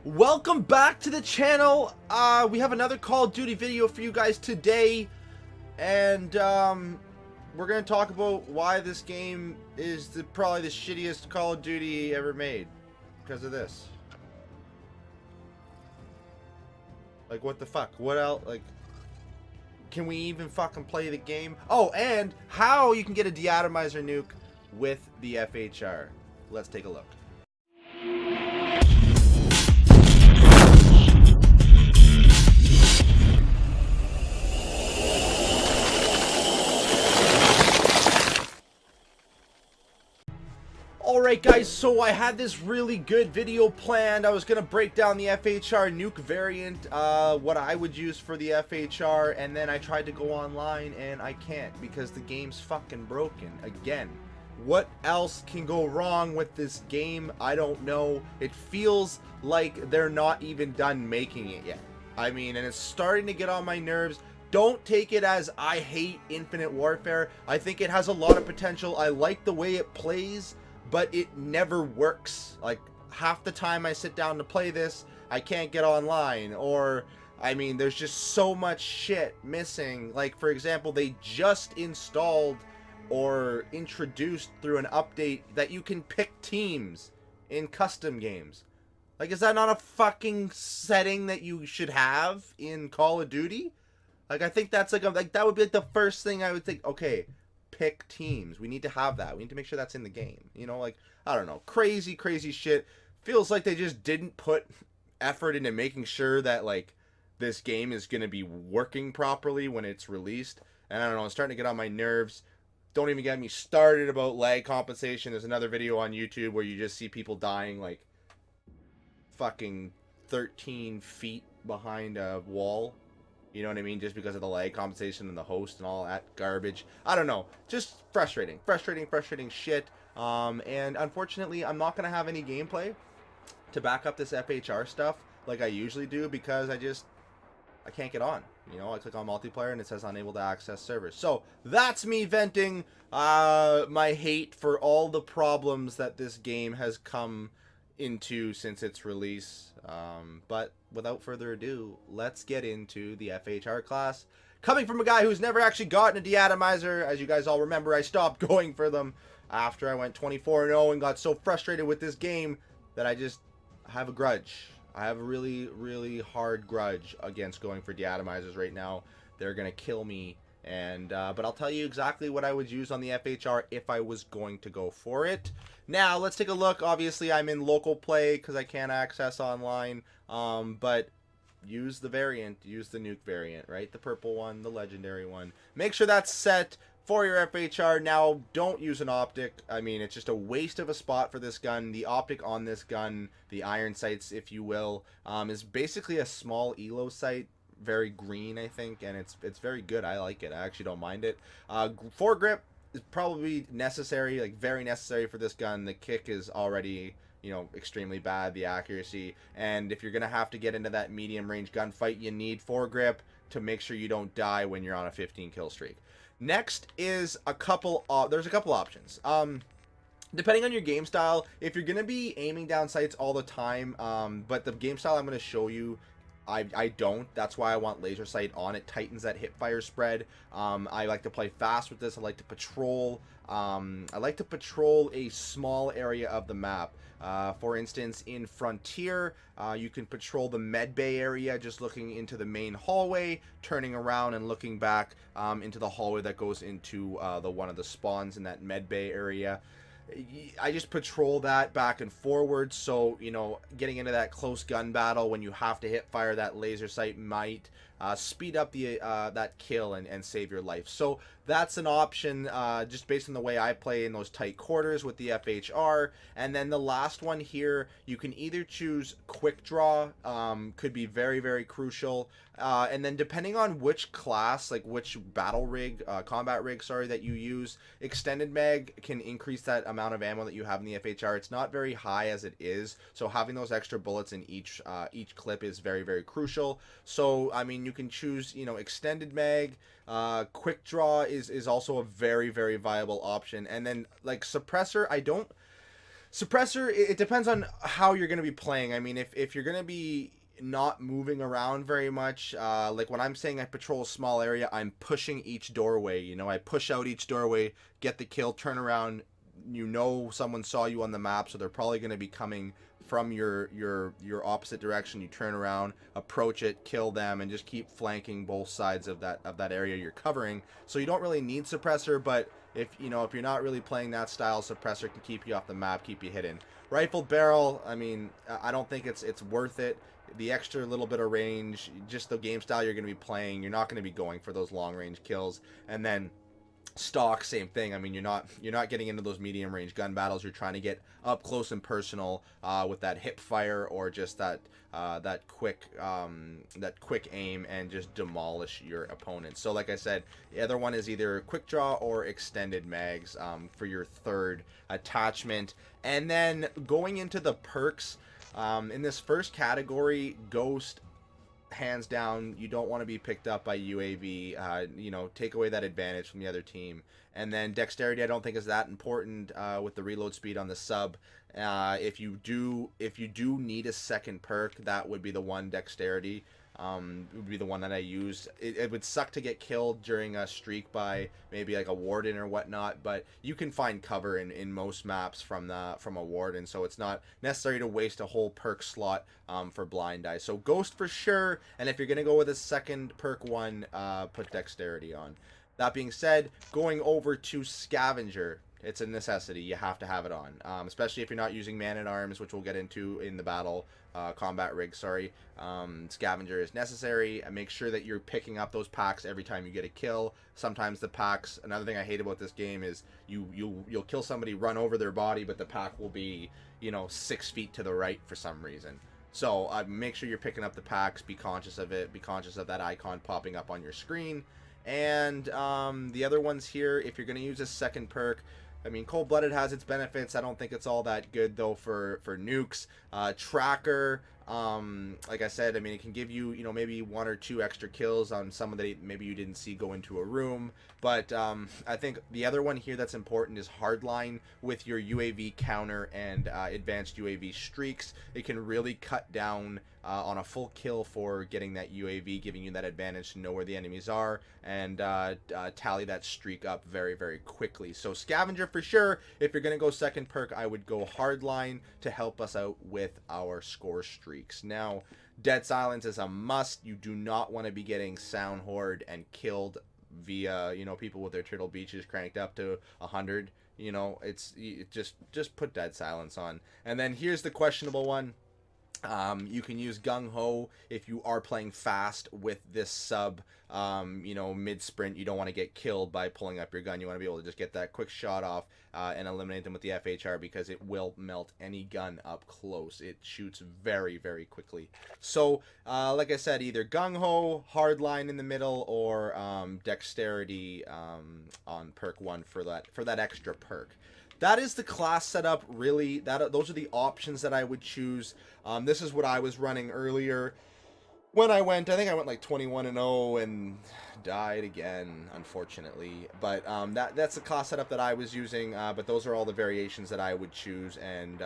Welcome back to the channel. We have another Call of Duty video for you guys today, and we're gonna talk about why this game is probably the shittiest Call of Duty ever made because of this. Like, what the fuck? What else? Like, can we even fucking play the game? Oh, and how you can get a deatomizer nuke with the FHR. Let's take a look. Alright guys, so I had this really good video planned. I was going to break down the FHR nuke variant, what I would use for the FHR, and then I tried to go online and I can't because the game's fucking broken again. What else can go wrong with this game? I don't know. It feels like they're not even done making it yet. I mean, and it's starting to get on my nerves. Don't take it as I hate Infinite Warfare. I think it has a lot of potential. I like the way it plays, but it never works. Like, half the time I sit down to play this, I can't get online, or I mean, there's just so much shit missing. Like, for example, they just installed or introduced through an update that you can pick teams in custom games. Like, is that not a fucking setting that you should have in Call of Duty? Like, I think that's like that would be like the first thing I would think, okay, pick teams. We need to have that. We need to make sure that's in the game. You know, like, I don't know. Crazy shit. Feels like they just didn't put effort into making sure that, like, this game is going to be working properly when it's released. And I don't know, it's starting to get on my nerves. Don't even get me started about lag compensation. There's another video on YouTube where you just see people dying, like, fucking 13 feet behind a wall. You know what I mean? Just because of the lag compensation and the host and all that garbage. I don't know. Just frustrating. Frustrating shit. And unfortunately, I'm not going to have any gameplay to back up this FHR stuff like I usually do because I can't get on. You know, I click on multiplayer and it says unable to access servers. So that's me venting my hate for all the problems that this game has come into since its release. But without further ado, let's get into the FHR class. Coming from a guy who's never actually gotten a deatomizer, as you guys all remember, I stopped going for them after I went 24-0 and got so frustrated with this game that I just have a grudge. I have a really hard grudge against going for deatomizers right now. They're gonna kill me. And but I'll tell you exactly what I would use on the FHR if I was going to go for it. Now let's take a look. Obviously I'm in local play because I can't access online, but use the variant, use the nuke variant, right? The purple one, the legendary one. Make sure that's set for your FHR. Now don't use an optic. I mean, it's just a waste of a spot for this gun. The optic on this gun, the iron sights if you will, is basically a small elo sight. Very green, I think, and it's very good. I like it. I actually don't mind it. Foregrip is probably necessary, like very necessary for this gun. The kick is already, you know, extremely bad, the accuracy, and if you're gonna have to get into that medium range gunfight, you need foregrip to make sure you don't die when you're on a 15 kill streak. Next is there's a couple options. Depending on your game style, if you're gonna be aiming down sights all the time, but the game style I'm gonna show you, I don't. That's why I want laser sight on. It tightens that hip fire spread. I like to play fast with this. I like to patrol. I like to patrol a small area of the map. For instance, in Frontier, you can patrol the med bay area, just looking into the main hallway, turning around and looking back into the hallway that goes into one of the spawns in that med bay area. I just patrol that back and forward, so, you know, getting into that close gun battle when you have to hit fire that laser sight might speed up the that kill and save your life. So that's an option just based on the way I play in those tight quarters with the FHR. And then the last one here, you can either choose quick draw, could be very crucial, and then depending on which class, like which battle rig, combat rig, sorry, that you use, extended mag can increase that amount of ammo that you have in the FHR. It's not very high as it is, so having those extra bullets in each clip is very crucial. So I mean, you can choose, you know, extended mag. Quick draw is also a very viable option. And then, like, suppressor, Suppressor, it depends on how you're going to be playing. I mean, if you're going to be not moving around very much, like when I'm saying I patrol a small area, I'm pushing each doorway. You know, I push out each doorway, get the kill, turn around. You know, someone saw you on the map, so they're probably going to be coming from your opposite direction. You turn around, approach it, kill them, and just keep flanking both sides of that area you're covering. So you don't really need suppressor, but if you're not really playing that style, suppressor can keep you off the map, keep you hidden. Rifled barrel, I mean, I don't think it's worth it. The extra little bit of range, just the game style you're going to be playing, you're not going to be going for those long range kills. And then stock, same thing. I mean, you're not getting into those medium range gun battles. You're trying to get up close and personal with that hip fire, or just that quick aim, and just demolish your opponent. So like I said, the other one is either quick draw or extended mags for your third attachment. And then going into the perks, in this first category, Ghost, hands down, you don't want to be picked up by UAV. Take away that advantage from the other team. And then dexterity, I don't think is that important with the reload speed on the sub. If you do need a second perk, that would be the one. Dexterity would be the one that I use. It would suck to get killed during a streak by maybe like a warden or whatnot, but you can find cover in most maps from a warden, so it's not necessary to waste a whole perk slot for blind eye. So Ghost for sure, and if you're gonna go with a second perk one, put dexterity on. That being said, going over to Scavenger, it's a necessity. You have to have it on, especially if you're not using man-at-arms, which we'll get into in the battle combat rig. Sorry, Scavenger is necessary. And make sure that you're picking up those packs every time you get a kill. Sometimes the packs. Another thing I hate about this game is you'll kill somebody, run over their body, but the pack will be 6 feet to the right for some reason. So make sure you're picking up the packs. Be conscious of it. Be conscious of that icon popping up on your screen. And the other ones here, if you're going to use a second perk, I mean, Cold-Blooded has its benefits. I don't think it's all that good, though, for nukes. Tracker, like I said, I mean, it can give you, maybe 1 or 2 extra kills on someone that maybe you didn't see go into a room. But I think the other one here that's important is Hardline with your UAV counter and advanced UAV streaks. It can really cut down on a full kill for getting that UAV, giving you that advantage to know where the enemies are, and tally that streak up very, very quickly. So Scavenger for sure. If you're going to go second perk, I would go Hardline to help us out with our score streaks. Now, Dead Silence is a must. You do not want to be getting Sound Horde and killed via, people with their Turtle Beaches cranked up to 100. Just put Dead Silence on. And then here's the questionable one. You can use Gung Ho if you are playing fast with this sub. Mid sprint, you don't want to get killed by pulling up your gun. You want to be able to just get that quick shot off and eliminate them with the FHR, because it will melt any gun up close. It shoots very, very quickly. So, like I said, either Gung Ho, Hardline in the middle, or Dexterity on perk 1 for that extra perk. That is the class setup, really. Those are the options that I would choose. This is what I was running earlier. When I think I went like 21-0 and died again, unfortunately. But that's the class setup that I was using. But those are all the variations that I would choose and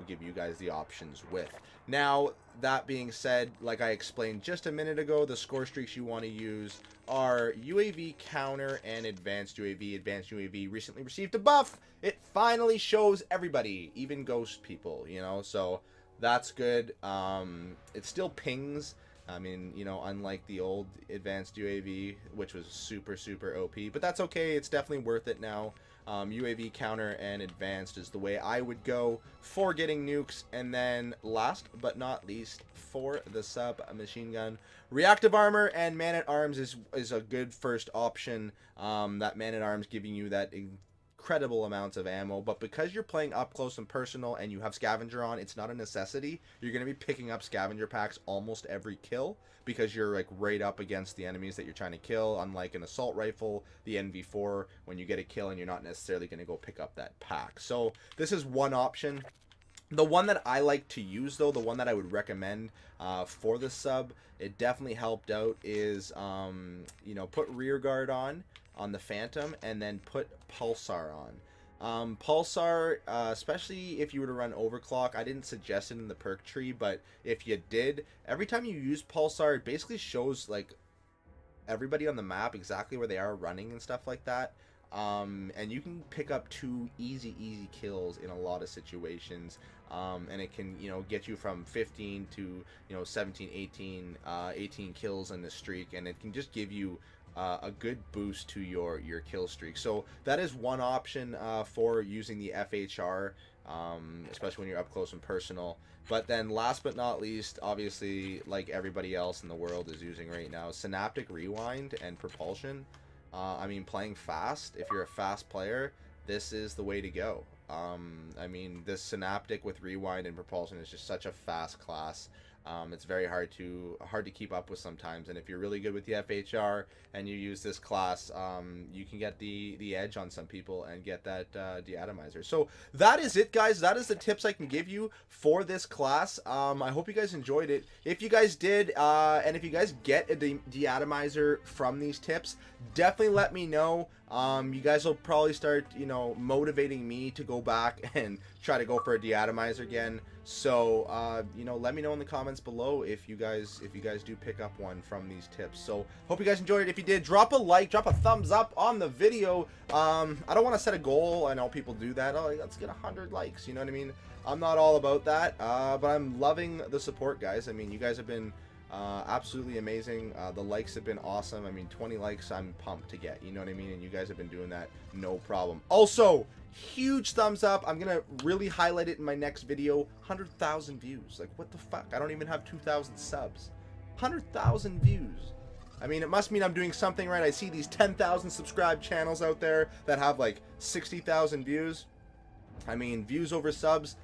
give you guys the options with. Now, that being said, like I explained just a minute ago, the score streaks you want to use are UAV counter and advanced UAV. Advanced UAV recently received a buff. It finally shows everybody, even ghost people, so that's good. It still pings. I mean, unlike the old advanced UAV, which was super, super OP, but that's okay. It's definitely worth it now. UAV counter and advanced is the way I would go for getting nukes. And then last but not least, for the sub machine gun, reactive armor and man-at-arms is a good first option. That man-at-arms giving you that incredible amounts of ammo, but because you're playing up close and personal and you have Scavenger on, it's not a necessity. You're going to be picking up Scavenger packs almost every kill because you're like right up against the enemies that you're trying to kill. Unlike an assault rifle, the NV4, when you get a kill and you're not necessarily going to go pick up that pack. So this is one option. The one that I like to use, though, the one that I would recommend for the sub, it definitely helped out, is put rear guard on the Phantom, and then put Pulsar on. Pulsar, especially if you were to run overclock, I didn't suggest it in the perk tree, but if you did, every time you use Pulsar, it basically shows like everybody on the map exactly where they are running and stuff like that. And you can pick up 2 easy kills in a lot of situations. And it can, you know, get you from 15 to, you know, 17, 18 kills in the streak, and it can just give you a good boost to your kill streak. So that is one option for using the FHR, especially when you're up close and personal. But then last but not least, obviously, like everybody else in the world is using right now, Synaptic Rewind and Propulsion. I mean, playing fast, if you're a fast player, this is the way to go. I mean, this Synaptic with Rewind and Propulsion is just such a fast class. It's very hard to keep up with sometimes, and if you're really good with the FHR and you use this class, you can get the edge on some people and get that de-atomizer. So that is it, guys. That is the tips I can give you for this class. I hope you guys enjoyed it. If you guys did, and if you guys get a de-atomizer from these tips, definitely let me know. You guys will probably start, you know, motivating me to go back and try to go for a de-atomizer again. So, you know, let me know in the comments below if you guys do pick up one from these tips. So, hope you guys enjoyed it. If you did, drop a like, drop a thumbs up on the video. I don't want to set a goal. I know people do that. Oh, let's get 100 likes. You know what I mean? I'm not all about that, but I'm loving the support, guys. I mean, you guys have been absolutely amazing. The likes have been awesome. I mean, 20 likes I'm pumped to get, you know what I mean? And you guys have been doing that no problem. Also, huge thumbs up. I'm gonna really highlight it in my next video. 100,000 views. Like, what the fuck? I don't even have 2,000 subs. 100,000 views. I mean, it must mean I'm doing something right. I see these 10,000 subscribed channels out there that have like 60,000 views. I mean, views over subs.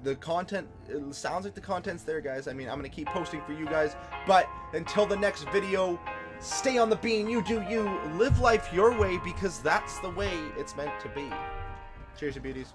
The content, it sounds like the content's there, guys. I mean, I'm gonna keep posting for you guys, but until the next video, stay on the beam. You do you. Live life your way, because that's the way it's meant to be. Cheers, you beauties.